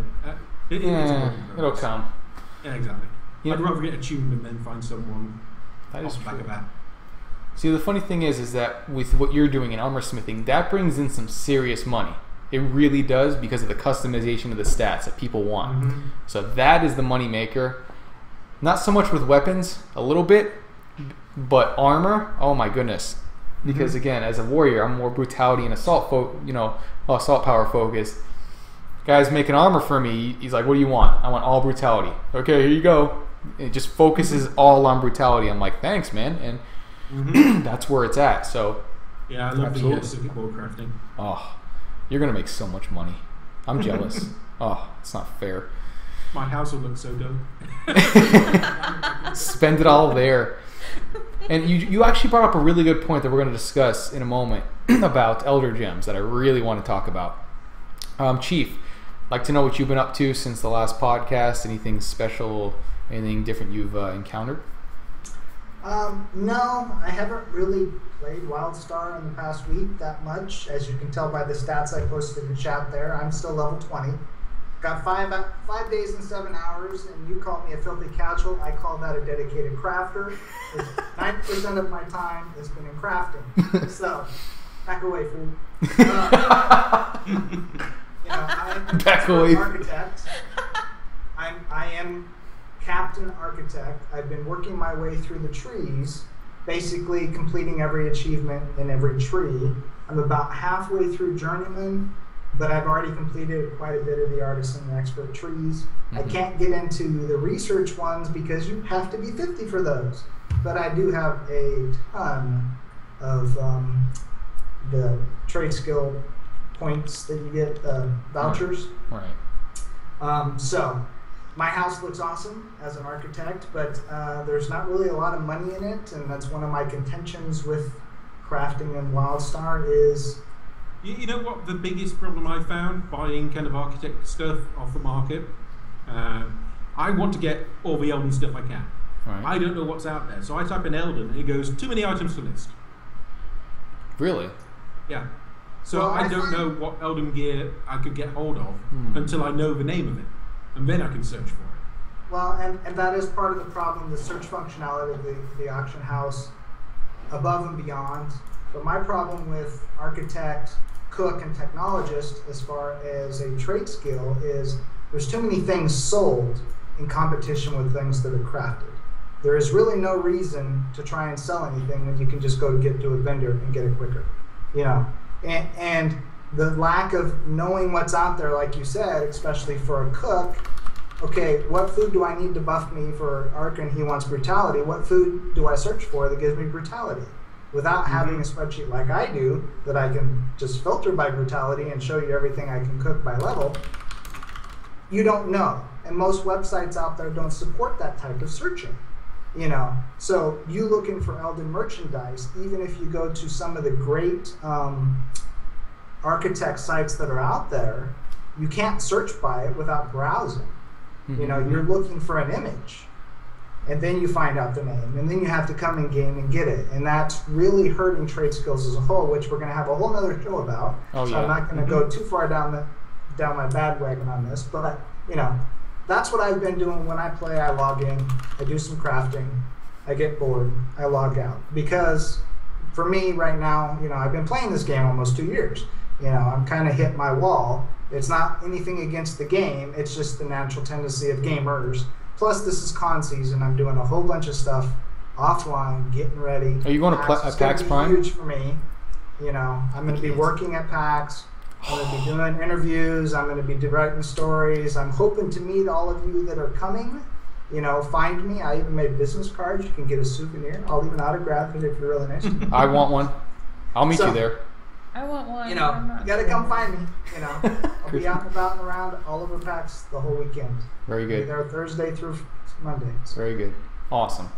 it'll come. Yeah, exactly. Yeah. I'd rather get attuned than find someone That off is the back true. of that. See, the funny thing is that with what you're doing in armor smithing, that brings in some serious money. It really does, because of the customization of the stats that people want. So that is the money maker. Not so much with weapons, a little bit, but armor, oh my goodness. Because again, as a warrior, I'm more brutality and assault power focused. Guy's making armor for me. He's like, "What do you want?" I want all brutality. Okay, here you go. It just focuses all on brutality. I'm like, "Thanks, man," and that's where it's at. So yeah, I love the circuit board crafting. Oh, you're gonna make so much money. I'm jealous. Oh, it's not fair. My house will look so dope. Spend it all there. And you actually brought up a really good point that we're going to discuss in a moment about Elder Gems that I really want to talk about. Chief, I'd like to know what you've been up to since the last podcast. Anything special, anything different you've encountered? No, I haven't really played Wildstar in the past week that much. As you can tell by the stats I posted in chat there, I'm still level 20. Got 5 days and 7 hours, and you call me a filthy casual. I call that a dedicated crafter. 90% of my time has been in crafting. So, back away, fool. I'm Back away. Architect. I am Captain Architect. I've been working my way through the trees, basically completing every achievement in every tree. I'm about halfway through Journeyman, but I've already completed quite a bit of the Artisan and Expert trees. I can't get into the research ones because you have to be 50 for those. But I do have a ton of the trade skill points that you get, vouchers. Right. So my house looks awesome as an architect, but there's not really a lot of money in it, and that's one of my contentions with crafting and Wildstar is... You know what the biggest problem I found buying kind of architect stuff off the market? I want to get all the Elden stuff I can. Right. I don't know what's out there, so I type in Elden and it goes, too many items to list. Really? Yeah. So Well, I don't know what Elden gear I could get hold of until I know the name of it, and then I can search for it. Well, and that is part of the problem, the search functionality of the auction house above and beyond. But my problem with architect, cook, and technologist as far as a trade skill is there's too many things sold in competition with things that are crafted. There is really no reason to try and sell anything when you can just go get to a vendor and get it quicker, and the lack of knowing what's out there, like you said, especially for a cook. Okay, what food do I need to buff me for Arkin? He wants brutality. What food do I search for that gives me brutality? Without having a spreadsheet like I do, that I can just filter by brutality and show you everything I can cook by level, you don't know. And most websites out there don't support that type of searching. So you looking for Elden merchandise, even if you go to some of the great architect sites that are out there, you can't search by it without browsing. You're looking for an image, and then you find out the name, and then you have to come in game and get it, and that's really hurting trade skills as a whole, which we're going to have a whole other show about. I'm not going to go too far down my bandwagon on this, but that's what I've been doing when I play. I log in, I do some crafting, I get bored, I log out, because for me right now, I've been playing this game almost 2 years. I'm kind of hit my wall. It's not anything against the game, it's just the natural tendency of gamers. Plus, this is con season. I'm doing a whole bunch of stuff offline, getting ready. Are you going to PAX Prime? Huge for me. I'm going to be working at PAX. I'm going to be doing interviews. I'm going to be writing stories. I'm hoping to meet all of you that are coming. Find me. I even made business cards. You can get a souvenir. I'll even autograph it if you're really nice. I want one. I'll meet you there. I want one. You know, you gotta come find me. You know, I'll be out and about and around all over PAX the whole weekend. Very good. I'll be there Thursday through Monday. Very good. Awesome.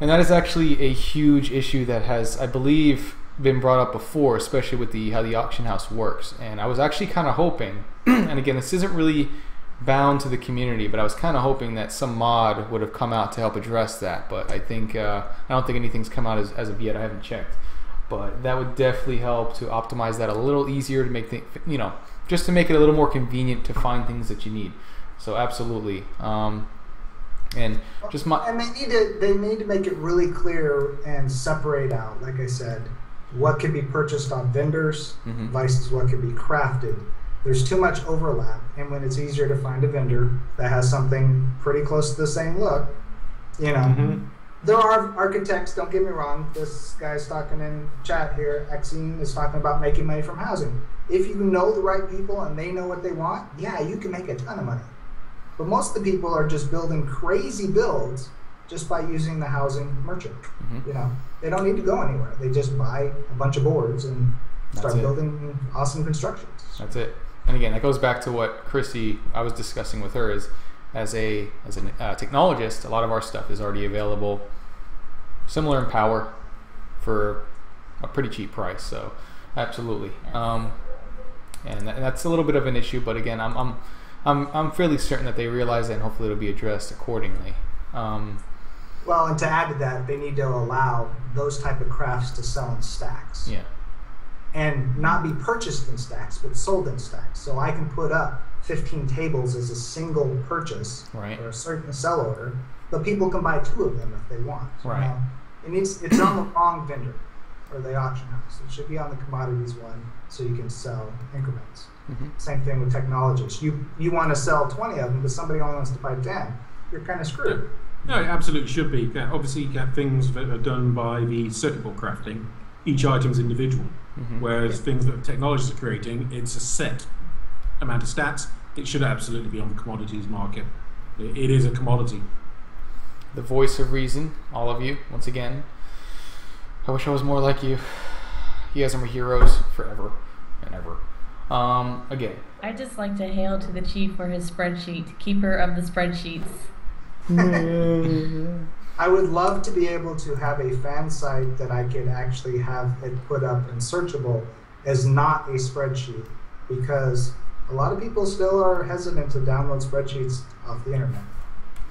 And that is actually a huge issue that has, I believe, been brought up before, especially with how the auction house works. And I was actually kind of hoping, and again, this isn't really bound to the community, but I was kind of hoping that some mod would have come out to help address that. But I think I don't think anything's come out as of yet. I haven't checked, but that would definitely help to optimize that a little easier to make things, you know, just to make it a little more convenient to find things that you need. So absolutely. And just and they need to make it really clear and separate out, like I said, what can be purchased on vendors versus what can be crafted. There's too much overlap, and when it's easier to find a vendor that has something pretty close to the same look, you know, there are architects, don't get me wrong, this guy's talking in chat here, Exene is talking about making money from housing. If you know the right people and they know what they want, yeah, you can make a ton of money. But most of the people are just building crazy builds just by using the housing merchant. You know, they don't need to go anywhere. They just buy a bunch of boards and start building awesome constructions. That's it. And again, that goes back to what Chrissy, I was discussing with her, is as a technologist, a lot of our stuff is already available, similar in power, for a pretty cheap price. So, absolutely. And that's a little bit of an issue, but again, I'm fairly certain that they realize that, and hopefully it'll be addressed accordingly. Well, and to add to that, they need to allow those type of crafts to sell in stacks. Yeah. And not be purchased in stacks, but sold in stacks. So I can put up 15 tables as a single purchase or a certain sell order, but people can buy 2 of them if they want. Right. It's on the wrong vendor or the auction house. It should be on the commodities one, so you can sell increments. Same thing with technologists. You want to sell 20 of them, but somebody only wants to buy 10. You're kind of screwed. No, it absolutely should be. Obviously, you get things that are done by the circuit board crafting. Each item's individual. Whereas things that technologists are creating, it's a set amount of stats. It should absolutely be on the commodities market. It is a commodity. The voice of reason, all of you, once again. I wish I was more like you. You guys are my heroes forever and ever. Again. I just like to hail to the chief for his spreadsheet, keeper of the spreadsheets. I would love to be able to have a fan site that I could actually have it put up and searchable as not a spreadsheet, because a lot of people still are hesitant to download spreadsheets off the internet.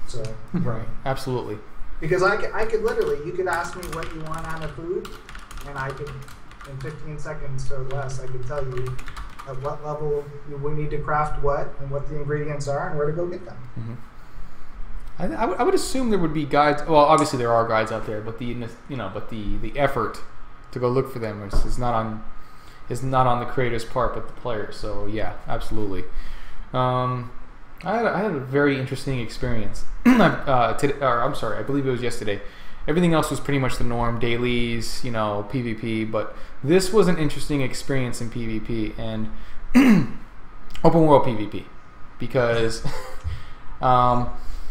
So right, absolutely. Because I could literally, you could ask me what you want out of food, and I could, in 15 seconds or less, I could tell you at what level we need to craft what and what the ingredients are and where to go get them. I would assume there would be guides. Well, obviously there are guides out there, but the effort to go look for them is not on the creator's part, but the player. So yeah, absolutely. I had a very interesting experience. Today, I'm sorry, I believe it was yesterday. Everything else was pretty much the norm, dailies, PvP, but this was an interesting experience in PvP and open world PvP because.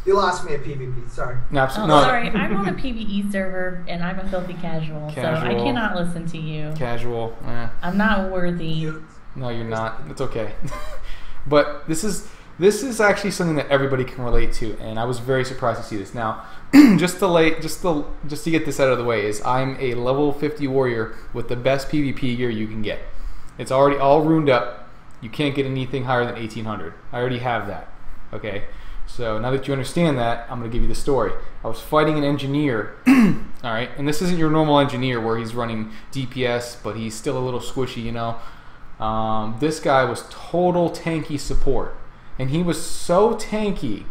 You lost me at PvP, sorry. No, sorry, I'm on a PvE server and I'm a filthy casual, so I cannot listen to you. Casual. I'm not worthy. No, you're not. It's okay. But this is actually something that everybody can relate to, and I was very surprised to see this. Now, just to get this out of the way, is I'm a level 50 warrior with the best PvP gear you can get. It's already all ruined up. You can't get anything higher than 1800. I already have that. Okay. So now that you understand that, I'm going to give you the story. I was fighting an engineer, all right, and this isn't your normal engineer where he's running DPS, but he's still a little squishy, This guy was total tanky support, and he was so tanky.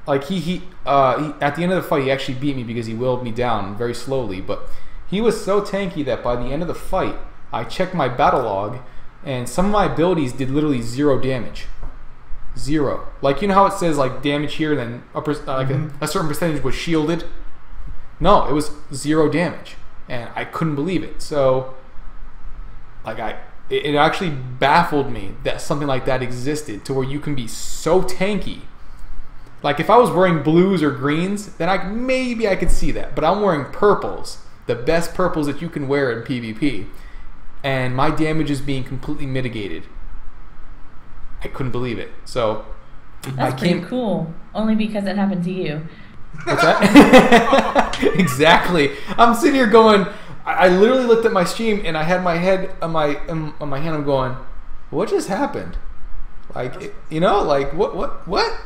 Like he at the end of the fight, he actually beat me because he willed me down very slowly. But he was so tanky that by the end of the fight, I checked my battle log, and some of my abilities did literally 0 damage. 0. Like, you know how it says like damage here, and then a certain percentage was shielded? No, it was 0 damage, and I couldn't believe it. So, it actually baffled me that something like that existed, to where you can be so tanky. Like, if I was wearing blues or greens, then maybe I could see that. But I'm wearing purples, the best purples that you can wear in PvP, and my damage is being completely mitigated. I couldn't believe it. So That's pretty cool. Only because it happened to you. What's that? Exactly. I'm sitting here going. I literally looked at my stream and I had my head on my hand. I'm going, what just happened? Like, you know, like what?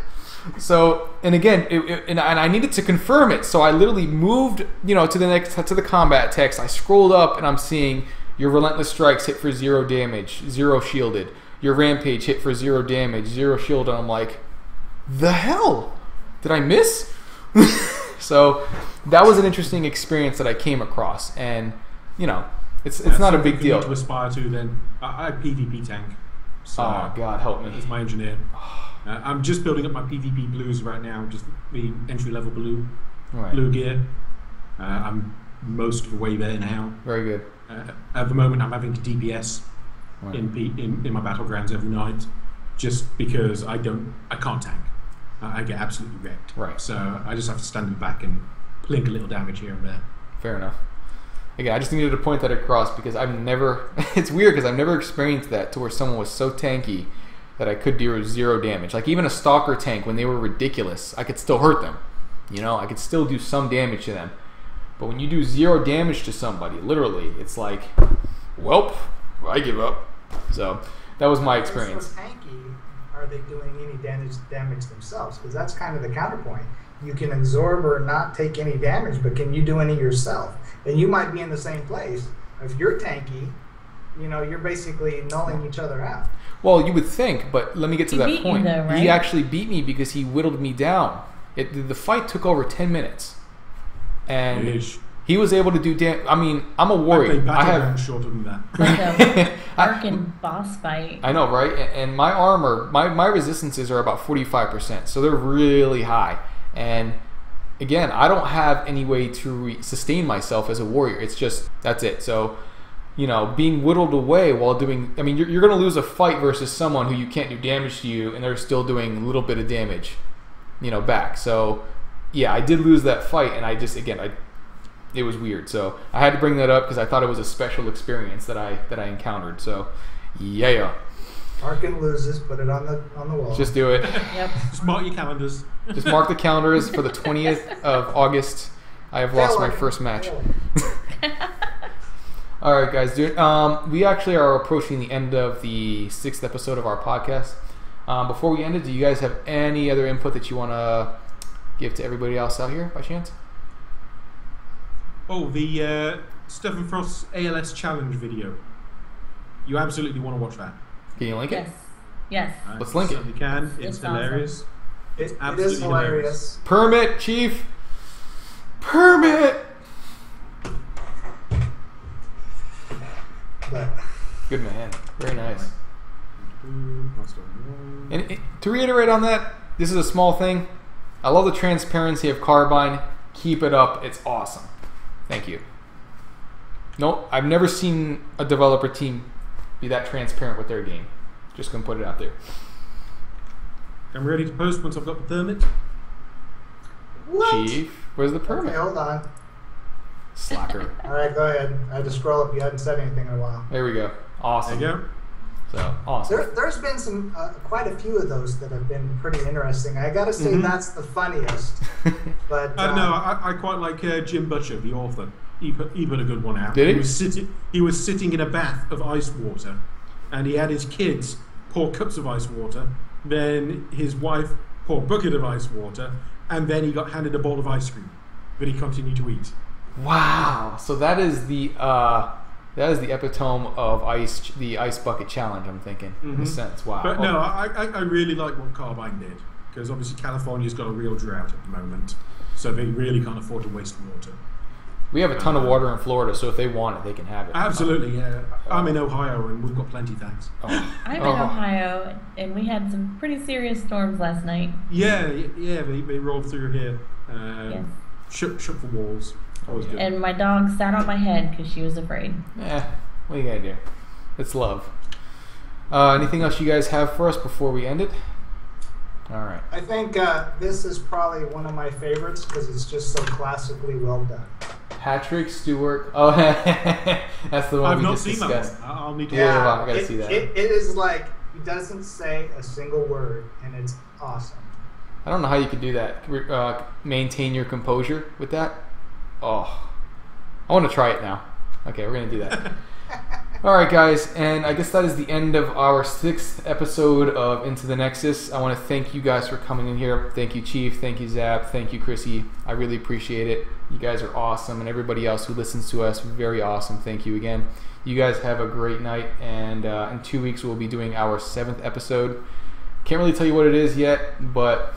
So, and again, and I needed to confirm it. So I literally moved, you know, to the combat text. I scrolled up and I'm seeing your relentless strikes hit for 0 damage, 0 shielded. Your rampage hit for 0 damage, 0 shielded. I'm like, the hell? Did I miss? So that was an interesting experience that I came across, and you know, it's not a big deal to aspire to. Then I PvP tank. So oh God, help me! As my engineer, I'm just building up my PvP blues right now. Just the entry level blue gear. I'm most of the way there now. Very good. At the moment, I'm having to DPS in my battlegrounds every night, just because I can't tank. I get absolutely wrecked. Right. So I just have to stand in the back and plink a little damage here and there. Fair enough. Again, I just needed to point that across because I've never... It's weird because I've never experienced that to where someone was so tanky that I could do 0 damage. Like even a stalker tank, when they were ridiculous, I could still hurt them. You know, I could still do some damage to them. But when you do 0 damage to somebody, literally, it's like, welp, I give up. So that was my experience. So tanky, are they doing any damage themselves? Because that's kind of the counterpoint. You can absorb or not take any damage, but can you do any yourself? And you might be in the same place. If you're tanky, you know, you're basically nulling each other out. Well, you would think, but let me get to that point. You though, right? He actually beat me because he whittled me down. The fight took over 10 minutes. And he was able to do damage. I mean, I'm a warrior. I have shorter than that. Like a Arkin boss fight. I know, right? And my armor, my resistances are about 45%, so they're really high. And again, I don't have any way to sustain myself as a warrior. It's just, that's it. So, you know, being whittled away while doing, I mean, you're going to lose a fight versus someone who you can't do damage to you, and they're still doing a little bit of damage, you know, back. So, yeah, I did lose that fight, and I just, again, it was weird. So I had to bring that up because I thought it was a special experience that I encountered. So, yeah. Arkin loses, put it on the wall. Just do it. Yep. Just mark your calendars. Just mark the calendars for the 20th of August. I have lost my first match. All right, guys. We actually are approaching the end of the 6th episode of our podcast. Before we end it, do you guys have any other input that you want to give to everybody else out here, by chance? Oh, the Stephen Frost's ALS challenge video. You absolutely want to watch that. Can you link it? Yes. Let's link it. You can. It's hilarious. Awesome. It's It absolutely is hilarious. Permit, Chief. Permit. But Good man. Very nice. And to reiterate on that, this is a small thing. I love the transparency of Carbine. Keep it up. It's awesome. Thank you. No, I've never seen a developer team be that transparent with their game. Just gonna put it out there. I'm ready to post once I've got the permit. what? Chief, where's the permit? Okay, hold on. Slacker. All right, go ahead. I had to scroll up. You hadn't said anything in a while. There we go. Awesome. There you go. So awesome. There's been some quite a few of those that have been pretty interesting. I gotta say that's the funniest. But No, I quite like Jim Butcher, the author. He put a good one out. Did he? He was sitting in a bath of ice water, and he had his kids pour cups of ice water. Then his wife pour a bucket of ice water, and then he got handed a bowl of ice cream that he continued to eat. Wow. So that is the epitome of the ice bucket challenge. I'm thinking in a sense. Wow. But no, I really like what Carbine did, because obviously California's got a real drought at the moment, so they really can't afford to waste water. We have a ton of water in Florida, so if they want it, they can have it. Absolutely, yeah. I'm in Ohio, and we've got plenty, thanks. I'm in Ohio, and we had some pretty serious storms last night. Yeah, they rolled through here. Yes. Shook the walls. Always good. And my dog sat on my head because she was afraid. Yeah, what are you gonna do? It's love. Anything else you guys have for us before we end it? All right. I think this is probably one of my favorites because it's just so classically well done. Patrick Stewart. Oh, that's the one I've we not just seen discussed. that one. I'll need to Yeah. watch I gotta see that. It is like he doesn't say a single word, and it's awesome. I don't know how you could do that. Maintain your composure with that. Oh, I want to try it now. Okay, we're gonna do that. All right, guys, and I guess that is the end of our 6th episode of Into the Nexus. I want to thank you guys for coming in here. Thank you, Chief. Thank you, Zap. Thank you, Chrissy. I really appreciate it. You guys are awesome, and everybody else who listens to us, very awesome. Thank you again. You guys have a great night, and in 2 weeks we'll be doing our 7th episode. Can't really tell you what it is yet, but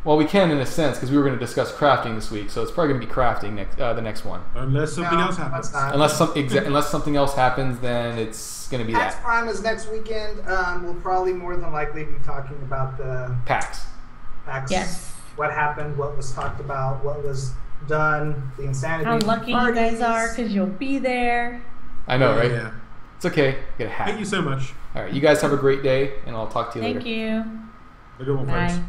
well, we can in a sense because we were going to discuss crafting this week, so it's probably going to be crafting the next one. Unless something else happens. Unless something else happens, then it's going to be PAX that. Prime is next weekend. We'll probably more than likely be talking about the PAX. Yes. What happened, what was talked about, what was done, the insanity. How lucky you guys are because you'll be there. I know, right? Yeah. It's okay. Get a hat. Thank you so much. All right, you guys have a great day, and I'll talk to you later. Thank you. A good one, folks. Bye.